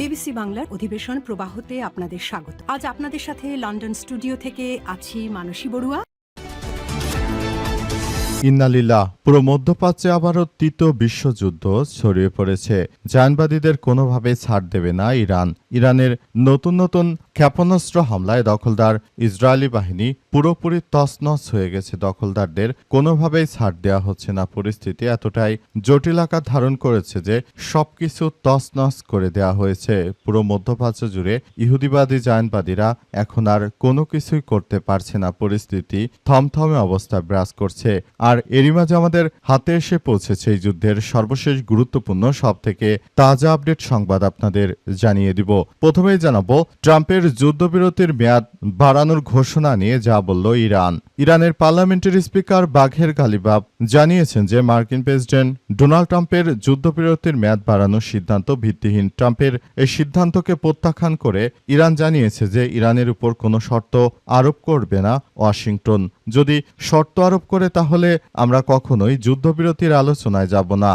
BBC বাংলার অধিবেশন প্রবাহতে আপনাদের স্বাগত। আজ আপনাদের সাথে লন্ডন স্টুডিও থেকে আছি মানসী বড়ুয়া। ইন্নালিল্লাহ। পুরো মধ্যপ্রাচ্যে আবারও তৃতীয় বিশ্বযুদ্ধ ছড়িয়ে পড়েছে। জায়নবাদীদের কোনোভাবে ছাড় দেবে না ইরান। ইরানের নতুন নতুন ক্ষেপণাস্ত্র হামলায় দখলদার ইসরায়েলি বাহিনী পুরোপুরি তছনছ হয়ে গেছে। দখলদারদের কোনোভাবেই ছাড় দেওয়া হচ্ছে না। পরিস্থিতি এতটাই জটিল আকার ধারণ করেছে যে সবকিছু তছনছ করে দেওয়া হয়েছে। পুরো মধ্যপ্রাচ্য জুড়ে ইহুদিবাদী জায়নবাদীরা এখন আর কোনো কিছুই করতে পারছে না। পরিস্থিতি থমথমে অবস্থা বিরাজ করছে। আর এরই মাঝে আমাদের হাতে এসে পৌঁছেছে এই যুদ্ধের সর্বশেষ গুরুত্বপূর্ণ সবথেকে তাজা আপডেট সংবাদ আপনাদের জানিয়ে দিব। প্রথমেই জানাবো ট্রাম্পের যুদ্ধবিরতির মেয়াদ বাড়ানোর ঘোষণা নিয়ে যা বলল ইরান। ইরানের পার্লামেন্টের স্পিকার বাঘের গালিবাফ জানিয়েছেন যে মার্কিন প্রেসিডেন্ট ডোনাল্ড ট্রাম্পের যুদ্ধবিরতির মেয়াদ বাড়ানোর সিদ্ধান্ত ভিত্তিহীন। ট্রাম্পের এই সিদ্ধান্তকে প্রত্যাখ্যান করে ইরান জানিয়েছে যে ইরানের উপর কোনো শর্ত আরোপ করবে না ওয়াশিংটন। যদি শর্ত আরোপ করে তাহলে আমরা কখনোই যুদ্ধবিরতির আলোচনায় যাব না।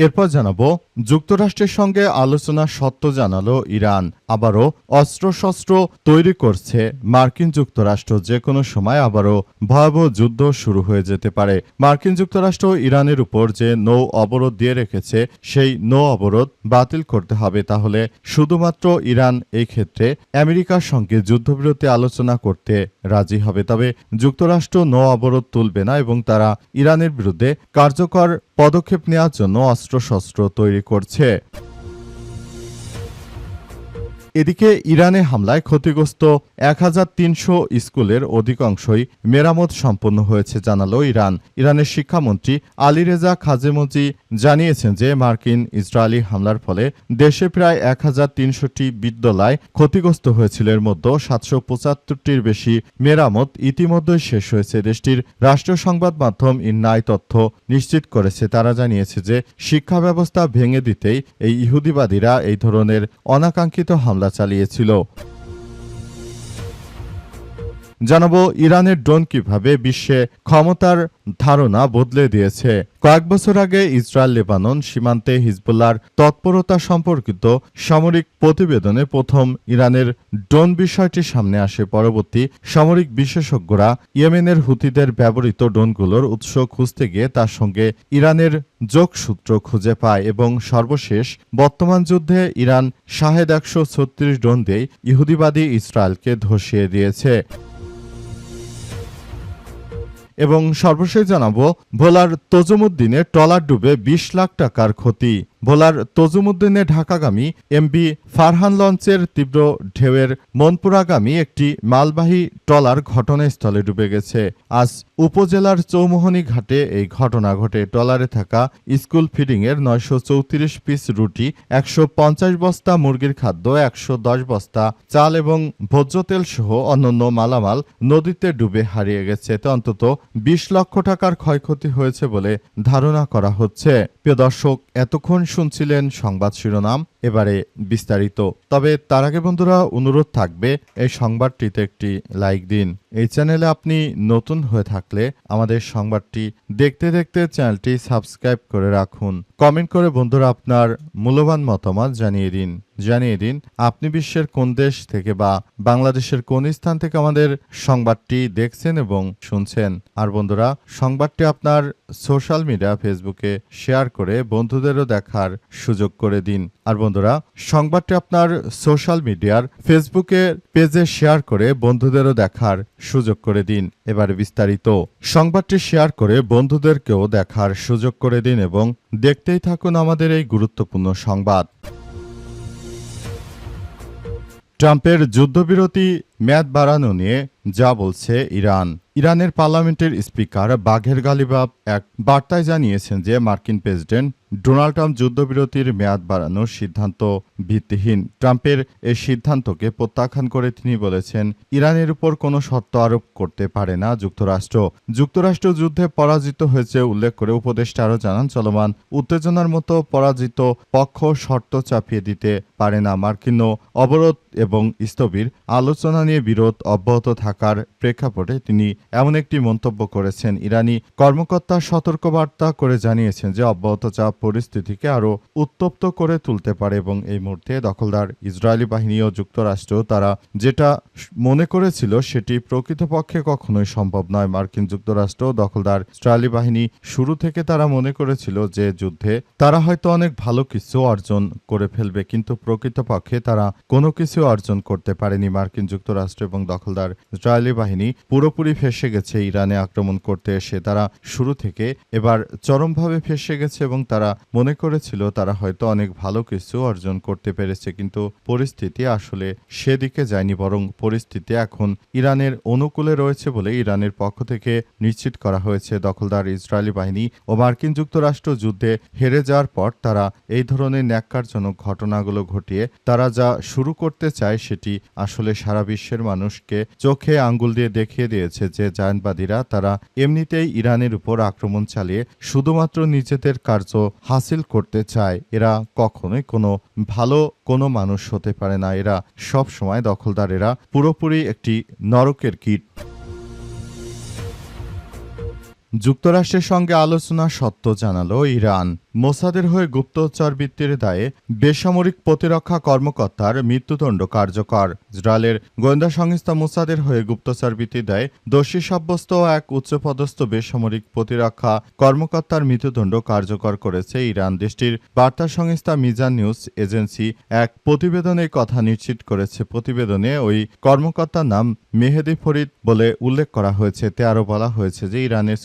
এরপর জানাবো যুক্তরাষ্ট্রের সঙ্গে আলোচনার সত্য জানালো ইরান। আবারও অস্ত্রশস্ত্র তৈরি করছে মার্কিন যুক্তরাষ্ট্র। যে কোনো সময় আবারও ভয়াবহ যুদ্ধ শুরু হয়ে যেতে পারে। মার্কিন যুক্তরাষ্ট্র ইরানের উপর যে নৌ অবরোধ দিয়ে রেখেছে সেই নৌ অবরোধ বাতিল করতে হবে। তাহলে শুধুমাত্র ইরান এই ক্ষেত্রে আমেরিকার সঙ্গে যুদ্ধবিরতি আলোচনা করতে রাজি হবে। তবে যুক্তরাষ্ট্র নৌ অবরোধ তুলবে না এবং তারা ইরানের বিরুদ্ধে কার্যকর পদক্ষেপ নেওয়ার জন্য অস্ত্রশস্ত্র তৈরি করছে। এদিকে ইরানে হামলায় ক্ষতিগ্রস্ত ১৩০০ স্কুলের অধিকাংশই মেরামত সম্পন্ন হয়েছে জানালো ইরান। ইরানের শিক্ষামন্ত্রী আলীরেজা খাজেমজি জানিয়েছেন যে মার্কিন ইসরায়েলি হামলার ফলে দেশে প্রায় ১৩০০টি বিদ্যালয় ক্ষতিগ্রস্ত হয়েছিল। এর মধ্যে ৭৭৫টির বেশি মেরামত ইতিমধ্যেই শেষ হয়েছে। দেশটির রাষ্ট্রীয় সংবাদ মাধ্যম ইন্না এই তথ্য নিশ্চিত করেছে। তারা জানিয়েছে যে শিক্ষা ব্যবস্থা ভেঙে দিতেই এই ইহুদিবাদীরা এই ধরনের অনাকাঙ্ক্ষিত হামলা চালিয়েছিল। জানাবো ইরানের ড্রোন কিভাবে বিশ্বে ক্ষমতার ধারণা বদলে দিয়েছে। কয়েক বছর আগে ইসরায়েল লেবানন সীমান্তে হিজবুল্লাহর তৎপরতা সম্পর্কিত সামরিক প্রতিবেদনে প্রথম ইরানের ড্রোন বিষয়টি সামনে আসে। পরবর্তী সামরিক বিশেষজ্ঞরা ইয়েমেনের হুতিদের ব্যবহৃত ড্রোনগুলোর উৎস খুঁজতে গিয়ে তার সঙ্গে ইরানের যোগসূত্র খুঁজে পায় এবং সর্বশেষ বর্তমান যুদ্ধে ইরান শাহেদ ১৩৬ ড্রোন দিয়ে ইহুদিবাদী ইসরায়েলকে ধসিয়ে দিয়েছে। এবং সর্বশেষ জানাবো ভোলার তজুমুদ্দিনে ট্রলার ডুবে ২০ লাখ টাকার ক্ষতি। ভোলার তজুমুদ্দিনে ঢাকাগামী এমবি ফারহান লঞ্চের তীব্র ঢেউয়ের মনপুরাগামী একটি মালবাহী ট্রলার ঘটনাস্থলে ডুবে গেছে। আজ উপজেলার চৌমোহনী ঘাটে এই ঘটনা ঘটে। ট্রলারে থাকা স্কুল ফিডিংয়ের ৯৩৪ পিস রুটি, ১৫০ বস্তা মুরগির খাদ্য, ১১০ বস্তা চাল এবং ভোজ্য তেল সহ অন্যান্য মালামাল নদীতে ডুবে হারিয়ে গেছে। এতে অন্তত ২০ লক্ষ টাকার ক্ষয়ক্ষতি হয়েছে বলে ধারণা করা হচ্ছে। প্রিয় দর্শক, এতক্ষণ শুনছিলেন সংবাদ শিরোনাম, এবারে বিস্তারিত। তবে তার আগে বন্ধুরা অনুরোধ থাকবে এই সংবাদটিতে একটি লাইক দিন। এই চ্যানেলে আপনি নতুন হয়ে থাকলে আমাদের সংবাদটি দেখতে দেখতে চ্যানেলটি সাবস্ক্রাইব করে রাখুন। কমেন্ট করে বন্ধুরা আপনার মূল্যবান মতামত জানিয়ে দিন আপনি বিশ্বের কোন দেশ থেকে বা বাংলাদেশের কোন স্থান থেকে আমাদের সংবাদটি দেখছেন এবং শুনছেন। আর বন্ধুরা, সংবাদটি আপনার সোশ্যাল মিডিয়া ফেসবুকে শেয়ার করে বন্ধুদেরও দেখার সুযোগ করে দিন। আর বন্ধুরা, সংবাদটি আপনার সোশ্যাল মিডিয়ার ফেসবুকে পেজে শেয়ার করে বন্ধুদেরও দেখার সুযোগ করে দিন। এবারে বিস্তারিত। সংবাদটি শেয়ার করে বন্ধুদেরকেও দেখার সুযোগ করে দিন এবং দেখতেই থাকুন আমাদের এই গুরুত্বপূর্ণ সংবাদ। ট্রাম্পের যুদ্ধবিরতি মেয়াদ বাড়ানো নিয়ে যা বলছে ইরান। ইরানের পার্লামেন্টের স্পিকার বাঘের গালিবাফ এক বার্তায় জানিয়েছেন যে মার্কিন প্রেসিডেন্ট ডোনাল্ড ট্রাম্প যুদ্ধবিরতির মেয়াদ বাড়ানোর সিদ্ধান্ত ভিত্তিহীন। ট্রাম্পের এই সিদ্ধান্তকে প্রত্যাখ্যান করে তিনি বলেছেন ইরানের উপর কোনো শর্ত আরোপ করতে পারে না যুক্তরাষ্ট্র। যুক্তরাষ্ট্র যুদ্ধে পরাজিত হয়েছে উল্লেখ করে উপদেষ্টা আরও জানান, চলমান উত্তেজনার মতো পরাজিত পক্ষ শর্ত চাপিয়ে দিতে পারে না। মার্কিন অবরোধ এবং স্থবির আলোচনা নিয়ে বিরোধ অব্যাহত থাকার প্রেক্ষাপটে তিনি এমন একটি মন্তব্য করেছেন। ইরানি কর্মকর্তা সতর্কবার্তা করে জানিয়েছেন যে অব্যাহত চাপ পরিস্থিতিকে আরও উত্তপ্ত করে তুলতে পারে এবং এই মুহূর্তে দখলদার ইসরায়েলি বাহিনী ও যুক্তরাষ্ট্র তারা যেটা মনে করেছিল সেটি প্রকৃতপক্ষে কখনোই সম্ভব নয়। মার্কিন যুক্তরাষ্ট্র দখলদার ইসরায়েলি বাহিনী শুরু থেকে তারা মনে করেছিল যে যুদ্ধে তারা হয়তো অনেক ভালো কিছু অর্জন করে ফেলবে, কিন্তু প্রকৃতপক্ষে তারা কোনো কিছু অর্জন করতে পারেনি। মার্কিন যুক্তরাষ্ট্র এবং দখলদার ইসরায়েলি বাহিনী পুরোপুরি ফেঁসে গেছে ইরানে আক্রমণ করতে এসে। তারা শুরু থেকে এবার চরমভাবে ফেঁসে গেছে এবং তারা মনে করেছিল তারা হয়তো অনেক ভালো কিছু অর্জন করতে পেরেছে, কিন্তু পরিস্থিতি আসলে সেদিকে যায়নি, বরং পরিস্থিতি এখন ইরানের অনুকূলে রয়েছে বলে ইরানের পক্ষ থেকে নিশ্চিত করা হয়েছে। দখলদার ইসরায়েলি বাহিনী ও মার্কিন যুক্তরাষ্ট্র যুদ্ধে হেরে যাওয়ার পর তারা এই ধরনের ন্যাক্কারজনক ঘটনাগুলো ঘটিয়ে তারা যা শুরু করতে চায় সেটি আসলে সারা বিশ্বের মানুষকে চোখে আঙ্গুল দিয়ে দেখিয়ে দিয়েছে যে জায়নবাদীরা তারা এমনিতেই ইরানের উপর আক্রমণ চালিয়ে শুধুমাত্র নিজেদের কার্য হাসিল করতে চায়। এরা কখনোই কোনো ভালো কোনো মানুষ হতে পারে না। এরা সব সময় দখলদার, এরা পুরোপুরি একটি নরকের কীট। যুক্তরাষ্ট্রের সঙ্গে আলোচনা সত্য জানালো ইরান। মোসাদের হয়ে গুপ্তচর বৃত্তির দায়ে বেসামরিক প্রতিরক্ষা কর্মকর্তার মৃত্যুদণ্ড কার্যকর। ইসরায়েলের গোয়েন্দা সংস্থা মোসাদের হয়ে গুপ্তচর বৃত্তির দায়ে দোষী সাব্যস্ত এক উচ্চপদস্থ বেসামরিক প্রতিরক্ষা কর্মকর্তার মৃত্যুদণ্ড কার্যকর করেছে ইরান। দেশটির বার্তা সংস্থা মিজান নিউজ এজেন্সি এক প্রতিবেদনে কথা নিশ্চিত করেছে। প্রতিবেদনে ওই কর্মকর্তার নাম মেহেদি ফরিদ বলে উল্লেখ করা হয়েছে। এতে আরও বলা হয়েছে যে ইরানের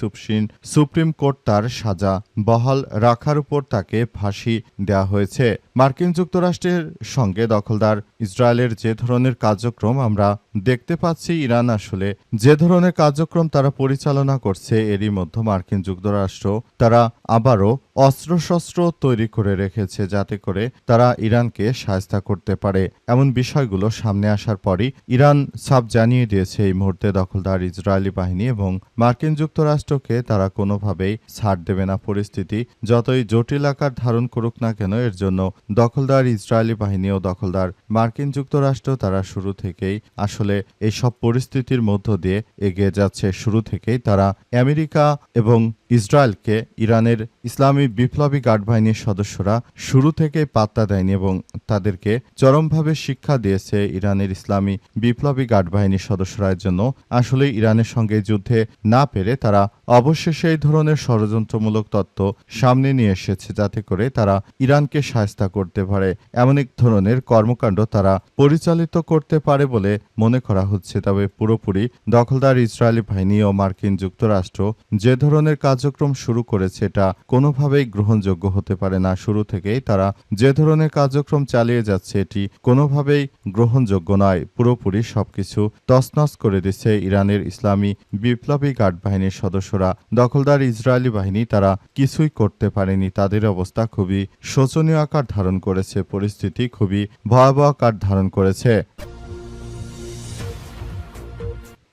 সুপ্রিম কোর্ট তার সাজা বহাল রাখার উপর তাকে ফাঁসি দেওয়া হয়েছে। মার্কিন যুক্তরাষ্ট্রের সঙ্গে দখলদার ইসরায়েলের যে ধরনের কার্যক্রম আমরা দেখতে পাচ্ছি, ইরান আসলে যে ধরনের কার্যক্রম তারা পরিচালনা করছে, এরই মধ্যে মার্কিন যুক্তরাষ্ট্র তারা আবারও অস্ত্রশস্ত্র তৈরি করে রেখেছে যাতে করে তারা ইরানকে শায়েস্তা করতে পারে। এমন বিষয়গুলো সামনে আসার পরই ইরান সাফ জানিয়ে দিয়েছে এই মুহূর্তে দখলদার ইসরায়েলি বাহিনী এবং মার্কিন যুক্তরাষ্ট্রকে তারা কোনোভাবেই ছাড় দেবে না। পরিস্থিতি যতই জটিল আকার ধারণ করুক না কেন, এর জন্য দখলদার ইসরায়েলি বাহিনী ও দখলদার মার্কিন যুক্তরাষ্ট্র তারা শুরু থেকেই আসলে এই সব পরিস্থিতির মধ্য দিয়ে এগিয়ে যাচ্ছে। শুরু থেকেই তারা আমেরিকা এবং ইসরায়েলকে ইরানের ইসলামী বিপ্লবী গার্ড বাহিনীর সদস্যরা শুরু থেকেই পাত্তা দেয়নি এবং তাদেরকে চরমভাবে শিক্ষা দিয়েছে ইরানের ইসলামী বিপ্লবী গার্ড বাহিনীর সদস্যরা। এর জন্য আসলে ইরানের সঙ্গে যুদ্ধে না পেরে তারা অবশেষে এই ধরনের ষড়যন্ত্রমূলক তত্ত্ব সামনে নিয়ে এসেছে যাতে করে তারা ইরানকে শায়েস্তা করতে পারে। এমন এক ধরনের কর্মকাণ্ড তারা পরিচালিত করতে পারে বলে মনে করা হচ্ছে। তবে পুরোপুরি দখলদার ইসরায়েলি বাহিনী ও মার্কিন যুক্তরাষ্ট্র যে ধরনের কার্যক্রম শুরু করেছে এটা কোনোভাবেই গ্রহণযোগ্য হতে পারে না। শুরু থেকেই তারা যে ধরনের কার্যক্রম চালিয়ে যাচ্ছে এটি কোনোভাবেই গ্রহণযোগ্য নয়। পুরোপুরি সবকিছু তছনছ করে দিচ্ছে ইরানের ইসলামী বিপ্লবী গার্ড বাহিনীর সদস্যরা। দখলদার ইসরায়েলি বাহিনী তারা কিছুই করতে পারেনি। তাদের অবস্থা খুবই শোচনীয় আকার ধারণ করেছে, পরিস্থিতি খুবই ভয়াবহ আকার ধারণ করেছে।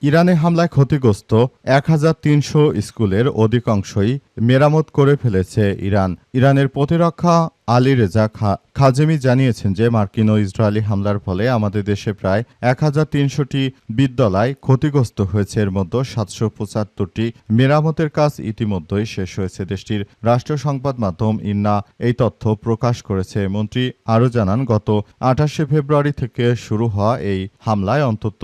ইরানে হামলায় ক্ষতিগ্রস্ত ১৩০০ স্কুলের অধিকাংশই মেরামত করে ফেলেছে ইরান। ইরানের প্রতিরক্ষা আলী রেজা খাজেমি জানিয়েছেন যে মার্কিন ও ইসরায়েলি হামলার ফলে আমাদের দেশে প্রায় ১৩০০টি বিদ্যালয় ক্ষতিগ্রস্ত হয়েছে। এর মধ্যে ৭৭৫টি মেরামতের কাজ ইতিমধ্যেই শেষ হয়েছে। দেশটির রাষ্ট্রীয় সংবাদ মাধ্যম ইন্না এই তথ্য প্রকাশ করেছে। মন্ত্রী আরও জানান, গত ২৮শে ফেব্রুয়ারি থেকে শুরু হওয়া এই হামলায় অন্তত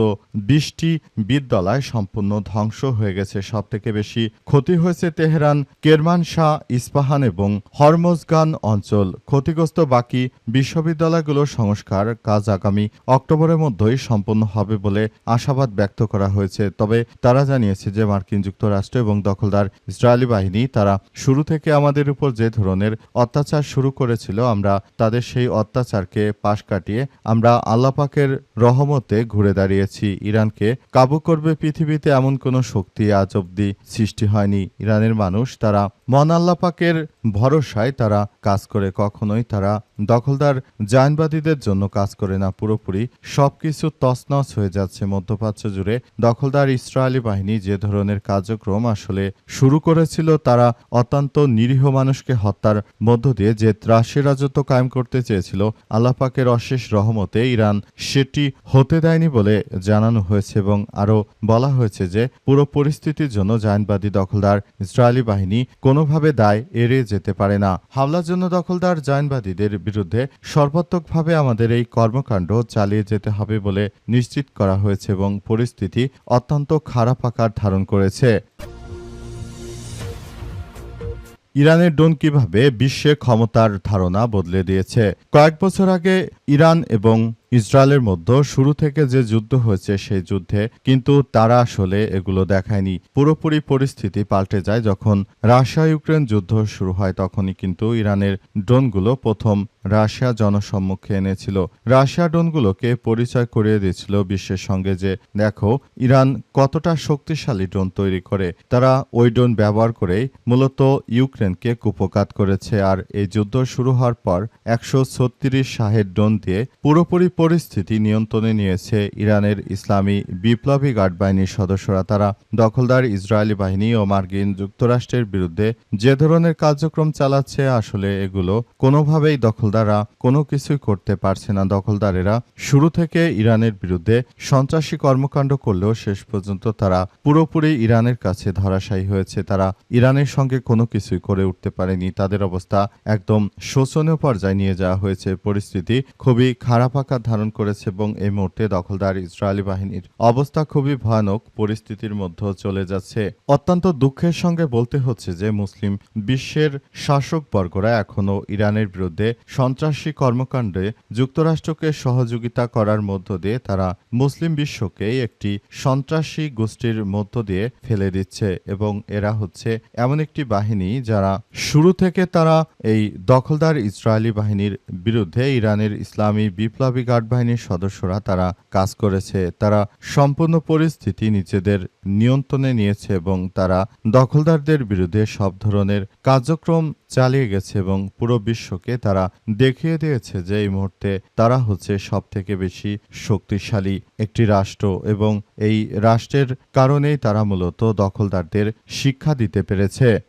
২০টি বিদ্যালয় সম্পূর্ণ ধ্বংস হয়ে গেছে। সবথেকে বেশি ক্ষতি হয়েছে তেহরান, কেরমানশাহ, ইস্পাহান এবং হরমোজগান অঞ্চল। ক্ষতিগ্রস্ত বাকি বিশ্ববিদ্যালয়গুলোর সংস্কার কাজ আগামী অক্টোবরের মধ্যেই সম্পন্ন হবে বলে আশাবাদ ব্যক্ত করা হয়েছে। তবে তারা জানিয়েছে যে মার্কিন যুক্তরাষ্ট্র এবং দখলদার ইসরায়েলি বাহিনী তারা শুরু থেকে আমাদের উপর যে ধরনের অত্যাচার শুরু করেছিল, আমরা তাদের সেই অত্যাচারকে পাশ কাটিয়ে আমরা আল্লাহ পাকের রহমতে ঘুরে দাঁড়িয়েছি। ইরানকে কাবু করবে পৃথিবীতে এমন কোনো শক্তি আজ অব্দি সৃষ্টি হয়নি। ইরানের মানুষ তারা মন আল্লাহ পাকের ভরসায় তারা কাজ করে, কখনোই তারা দখলদার জায়নবাদীদের জন্য কাজ করে না। পুরোপুরি সবকিছু তছনছ হয়ে যাচ্ছে মধ্যপ্রাচ্য জুড়ে। দখলদার ইসরায়েলি বাহিনী যে ধরনের কার্যক্রম আসলে শুরু করেছিল, তারা অত্যন্ত নিরীহ মানুষকে হত্যার মধ্য দিয়ে যে ত্রাসী রাজত্ব কায়েম করতে চেয়েছিল, আল্লাহ পাকের অশেষ রহমতে ইরান সেটি হতে দেয়নি বলে জানানো হয়েছে এবং আরও বলা হয়েছে যে পুরো পরিস্থিতির জন্য জায়নবাদী দখলদার ইসরায়েলি বাহিনী কোনোভাবে দায় এড়িয়ে যেতে পারে না। হামলার জন্য দখলদার জায়নবাদীদের বিরুদ্ধে সর্বাত্মকভাবে আমাদের এই কর্মকাণ্ড চালিয়ে যেতে হবে বলে নিশ্চিত করা হয়েছে এবং পরিস্থিতি অত্যন্ত খারাপ আকার ধারণ করেছে। ইরানের ড্রোন কিভাবে বিশ্বে ক্ষমতার ধারণা বদলে দিয়েছে। কয়েক বছর আগে ইরান এবং ইসরায়েলের মধ্যে শুরু থেকে যে যুদ্ধ হয়েছে সেই যুদ্ধে কিন্তু তারা আসলে এগুলো দেখায়নি। পুরোপুরি পরিস্থিতি পাল্টে যায় যখন রাশিয়া ইউক্রেন যুদ্ধ শুরু হয়। তখনই কিন্তু ইরানের ড্রোনগুলো প্রথম রাশিয়া জনসম্মুখে এনেছিল। রাশিয়া ড্রোনগুলোকে পরিচয় করিয়ে দিয়েছিল বিশ্বের সঙ্গে যে দেখো ইরান কতটা শক্তিশালী ড্রোন তৈরি করে। তারা ওই ড্রোন ব্যবহার করেই মূলত ইউক্রেনকে কুপঘাত করেছে। আর এই যুদ্ধ শুরু হওয়ার পর 136 শাহেদ ড্রোন দিয়ে পুরোপুরি পরিস্থিতি নিয়ন্ত্রণে নিয়েছে ইরানের ইসলামী বিপ্লবী গার্ড বাহিনীর সদস্যরা। তারা দখলদার ইসরায়েলি বাহিনী ও মার্কিন যুক্তরাষ্ট্রের বিরুদ্ধে যে ধরনের কার্যক্রম চালাচ্ছে আসলে এগুলো কোনোভাবেই দখলদাররা কোনো কিছুই করতে পারছে না। দখলদারেরা শুরু থেকে ইরানের বিরুদ্ধে সন্ত্রাসী কর্মকাণ্ড করলেও শেষ পর্যন্ত তারা পুরোপুরি ইরানের কাছে ধরাশায়ী হয়েছে। তারা ইরানের সঙ্গে কোনো কিছুই করে উঠতে পারেনি। তাদের অবস্থা একদম শোচনীয় পর্যায়ে নিয়ে যাওয়া হয়েছে। পরিস্থিতি খুবই খারাপ আকার ধারণ করেছে এবং এই মুহূর্তে দখলদার ইসরায়েলি বাহিনীর অবস্থা খুবই ভয়ানক পরিস্থিতির মধ্যে চলে যাচ্ছে। অত্যন্ত দুঃখের সঙ্গে বলতে হচ্ছে যে মুসলিম বিশ্বের শাসকবর্গরা এখনও ইরানের বিরুদ্ধে সন্ত্রাসী কর্মকাণ্ডে যুক্তরাষ্ট্রকে সহযোগিতা করার মধ্য দিয়ে তারা মুসলিম বিশ্বকে একটি সন্ত্রাসী গোষ্ঠীর মধ্য দিয়ে ফেলে দিচ্ছে এবং এরা হচ্ছে এমন একটি বাহিনী যারা শুরু থেকে তারা এই দখলদার ইসরায়েলি বাহিনীর বিরুদ্ধে ইরানের ইসলামী বিপ্লবী গার্ড বাহিনীর সদস্যরা তারা কাজ করেছে। তারা সম্পূর্ণ পরিস্থিতি নিজেদের নিয়ন্ত্রণে নিয়েছে এবং তারা দখলদারদের বিরুদ্ধে সব ধরনের কার্যক্রম চালিয়ে গেছে এবং পুরো বিশ্বকে তারা দেখিয়ে দিয়েছে যে এই মুহূর্তে তারা হচ্ছে সব থেকে বেশি শক্তিশালী একটি রাষ্ট্র এবং এই রাষ্ট্রের কারণেই তারা মূলত দখলদারদের শিক্ষা দিতে পেরেছে।